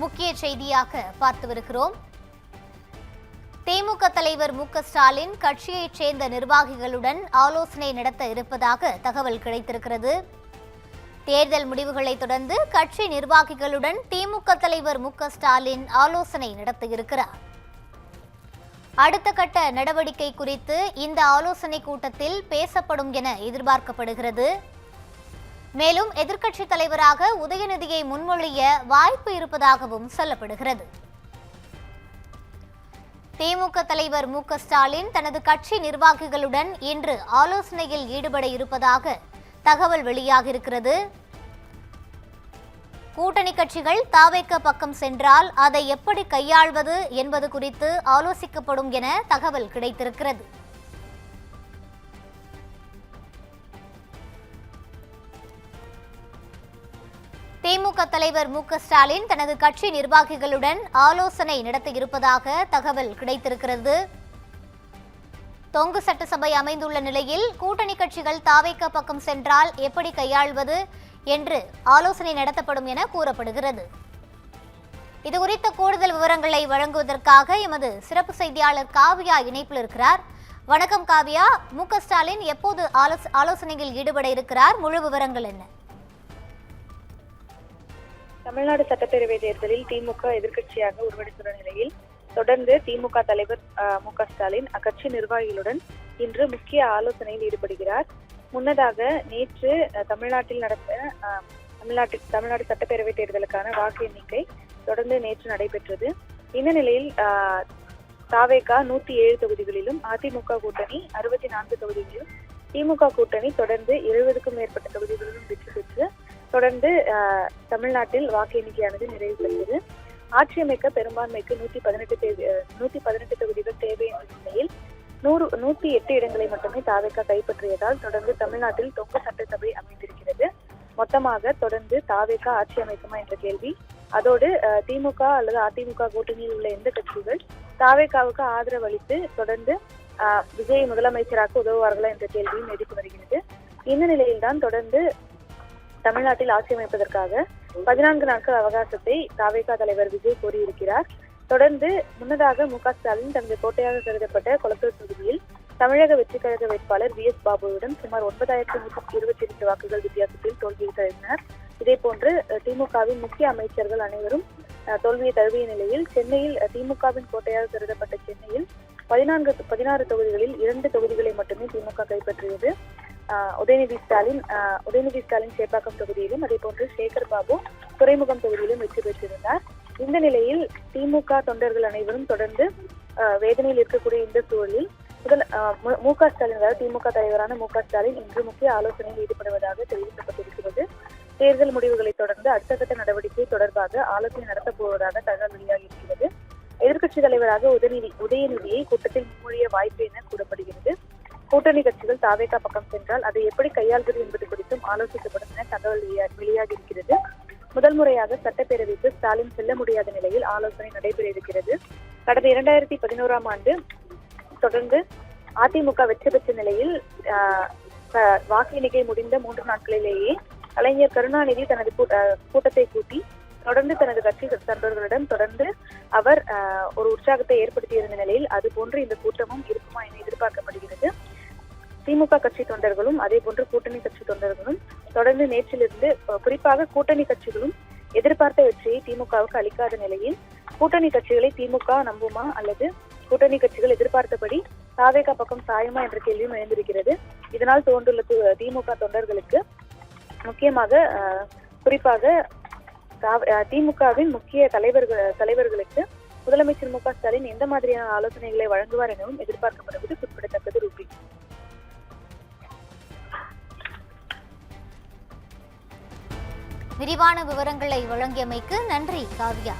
முக்கிய செய்தியாக பார்த்து வருகிறோம். திமுக தலைவர் மு.க.ஸ்டாலின் கட்சியைச் சேர்ந்த நிர்வாகிகளுடன் ஆலோசனை நடத்த இருப்பதாக தகவல் கிடைத்திருக்கிறது. தேர்தல் முடிவுகளை தொடர்ந்து கட்சி நிர்வாகிகளுடன் திமுக தலைவர் மு.க.ஸ்டாலின் ஆலோசனை நடத்த இருக்கிறார். அடுத்த கட்ட நடவடிக்கை குறித்து இந்த ஆலோசனை கூட்டத்தில் பேசப்படும் என எதிர்பார்க்கப்படுகிறது. மேலும் எதிர்க்கட்சித் தலைவராக உதயநிதியை முன்மொழிய வாய்ப்பு இருப்பதாகவும் சொல்லப்படுகிறது. திமுக தலைவர் மு.க.ஸ்டாலின் தனது கட்சி நிர்வாகிகளுடன் இன்று ஆலோசனையில் ஈடுபட இருப்பதாக தகவல் வெளியாகியிருக்கிறது. கூட்டணி கட்சிகள் தாவேக பக்கம் சென்றால் அதை எப்படி கையாள்வது என்பது குறித்து ஆலோசிக்கப்படும் என தகவல் கிடைத்திருக்கிறது. திமுக தலைவர் மு.க.ஸ்டாலின் தனது கட்சி நிர்வாகிகளுடன் ஆலோசனை நடத்த இருப்பதாக தகவல் கிடைத்திருக்கிறது. தொங்கு சட்டசபை அமைந்துள்ள நிலையில் கூட்டணி கட்சிகள் தாவேக பக்கம் சென்றால் எப்படி கையாள்வது என்று ஆலோசனை நடத்தப்படும் என கூறப்படுகிறது. இதுகுறித்த கூடுதல் விவரங்களை வழங்குவதற்காக எமது சிறப்பு செய்தியாளர் காவியா இணைப்பில் இருக்கிறார். வணக்கம் காவியா. மு.க.ஸ்டாலின் எப்போது ஆலோசனையில் ஈடுபட இருக்கிறார்? முழு விவரங்கள் என்ன? தமிழ்நாடு சட்டப்பேரவை தேர்தலில் திமுக எதிர்க்கட்சியாக உருவெடுத்துள்ள நிலையில் தொடர்ந்து திமுக தலைவர் மு.க.ஸ்டாலின் அக்கட்சி நிர்வாகிகளுடன் இன்று முக்கிய ஆலோசனையில் ஈடுபடுகிறார். முன்னதாக நேற்று தமிழ்நாட்டில் நடந்த தமிழ்நாடு சட்டப்பேரவை தேர்தலுக்கான வாக்கு எண்ணிக்கை தொடர்ந்து நேற்று நடைபெற்றது. இந்த நிலையில் தாவேக 107 தொகுதிகளிலும், அதிமுக கூட்டணி 64 தொகுதிகளிலும், திமுக கூட்டணி தொடர்ந்து 70க்கும் மேற்பட்ட தொகுதிகளிலும் வெற்றி பெற்று தொடர்ந்து தமிழ்நாட்டில் வாக்கு எண்ணிக்கையானது நிறைவு பெற்றது. ஆட்சி அமைக்க பெரும்பான்மைக்கு 118 தொகுதிகள் தேவை என்ற நிலையில் 108 இடங்களை மட்டுமே தாவேக கைப்பற்றியதால் தொடர்ந்து தமிழ்நாட்டில் தொங்கு சட்டசபை அமைந்திருக்கிறது. மொத்தமாக தொடர்ந்து தாவேக ஆட்சி அமைக்குமா என்ற கேள்வி, அதோடு திமுக அல்லது அதிமுக கூட்டணியில் உள்ள எந்த கட்சிகள் தாவேகாவுக்கு ஆதரவு அளித்து தொடர்ந்து விஜய் முதலமைச்சராக உதவுவார்களா என்ற கேள்வியும் எதிர்த்து வருகிறது. இந்த நிலையில்தான் தொடர்ந்து தமிழ்நாட்டில் ஆட்சி அமைப்பதற்காக 14 நாட்கள் அவகாசத்தை தாவேக தலைவர் விஜய் கோரியிருக்கிறார். தொடர்ந்து முன்னதாக மு.க.ஸ்டாலின் தனது கோட்டையாக கருதப்பட்ட கொளத்தூர் தொகுதியில் தமிழக வெற்றி கழக வேட்பாளர் வி.எஸ். பாபுவிடம் சுமார் 9,122 வாக்குகள் வித்தியாசத்தில் தோல்வியை தழுவினார். இதேபோன்று திமுகவின் முக்கிய அமைச்சர்கள் அனைவரும் தோல்வியை தழுவிய நிலையில் சென்னையில் திமுகவின் கோட்டையாக கருதப்பட்ட சென்னையில் 16 தொகுதிகளில் 2 தொகுதிகளை மட்டுமே திமுக கைப்பற்றியது. உதயநிதி ஸ்டாலின் சேப்பாக்கம் தொகுதியிலும், அதே போன்று சேகர் பாபு துறைமுகம் தொகுதியிலும் வெற்றி பெற்றிருந்தார். இந்த நிலையில் திமுக தொண்டர்கள் அனைவரும் தொடர்ந்து வேதனையில் இருக்கக்கூடிய இந்த சூழலில் மு.க.ஸ்டாலின், அதாவது திமுக தலைவரான மு.க.ஸ்டாலின் இன்று முக்கிய ஆலோசனையில் ஈடுபடுவதாக தெரிவிக்கப்பட்டிருக்கிறது. தேர்தல் முடிவுகளை தொடர்ந்து அடுத்த கட்ட நடவடிக்கை தொடர்பாக ஆலோசனை நடத்தப் போவதாக தகவல் வெளியாகியிருக்கிறது. எதிர்க்கட்சித் தலைவராக உதயநிதியை கூட்டத்தில் முன்மொழிய வாய்ப்பு என கூறப்படுகிறது. கூட்டணி கட்சிகள் தாவேக பக்கம் சென்றால் அதை எப்படி கையாள்வது என்பது குறித்தும் ஆலோசிக்கப்படும் என தகவல் வெளியாகியிருக்கிறது. முதல் முறையாக சட்டப்பேரவைக்கு ஸ்டாலின் செல்ல முடியாத நிலையில் ஆலோசனை நடைபெற இருக்கிறது. கடந்த 2011ஆம் ஆண்டு தொடர்ந்து அதிமுக வெற்றி பெற்ற நிலையில் வாக்கு எண்ணிக்கை முடிந்த 3 நாட்களிலேயே கலைஞர் கருணாநிதி தனது கூட்டத்தை கூட்டி தொடர்ந்து தனது கட்சி தொண்டர்களிடம் தொடர்ந்து அவர் ஒரு உற்சாகத்தை ஏற்படுத்தியிருந்த நிலையில் அது போன்று இந்த கூட்டமும் இருக்குமா என எதிர்பார்க்கப்படுகிறது. திமுக கட்சி தொண்டர்களும் அதே போன்று கூட்டணி கட்சி தொண்டர்களும் தொடர்ந்து நேற்றிலிருந்து, குறிப்பாக கூட்டணி கட்சிகளும் எதிர்பார்த்த வெற்றியை திமுகவுக்கு அளிக்காத நிலையில் கூட்டணி கட்சிகளை திமுக நம்புமா அல்லது கூட்டணி கட்சிகள் எதிர்பார்த்தபடி தாவேக பக்கம் சாயுமா என்ற கேள்வியும் எழுந்திருக்கிறது. இதனால் தோன்றுள்ள திமுக தொண்டர்களுக்கு, முக்கியமாக குறிப்பாக திமுகவின் முக்கிய தலைவர்களுக்கு முதலமைச்சர் மு.க.ஸ்டாலின் எந்த மாதிரியான ஆலோசனைகளை வழங்குவார் எனவும் எதிர்பார்க்கப்படுவது குறிப்பிடத்தக்கது. ரூபி, விரிவான விவரங்களை வழங்கியமைக்கு நன்றி காவியா.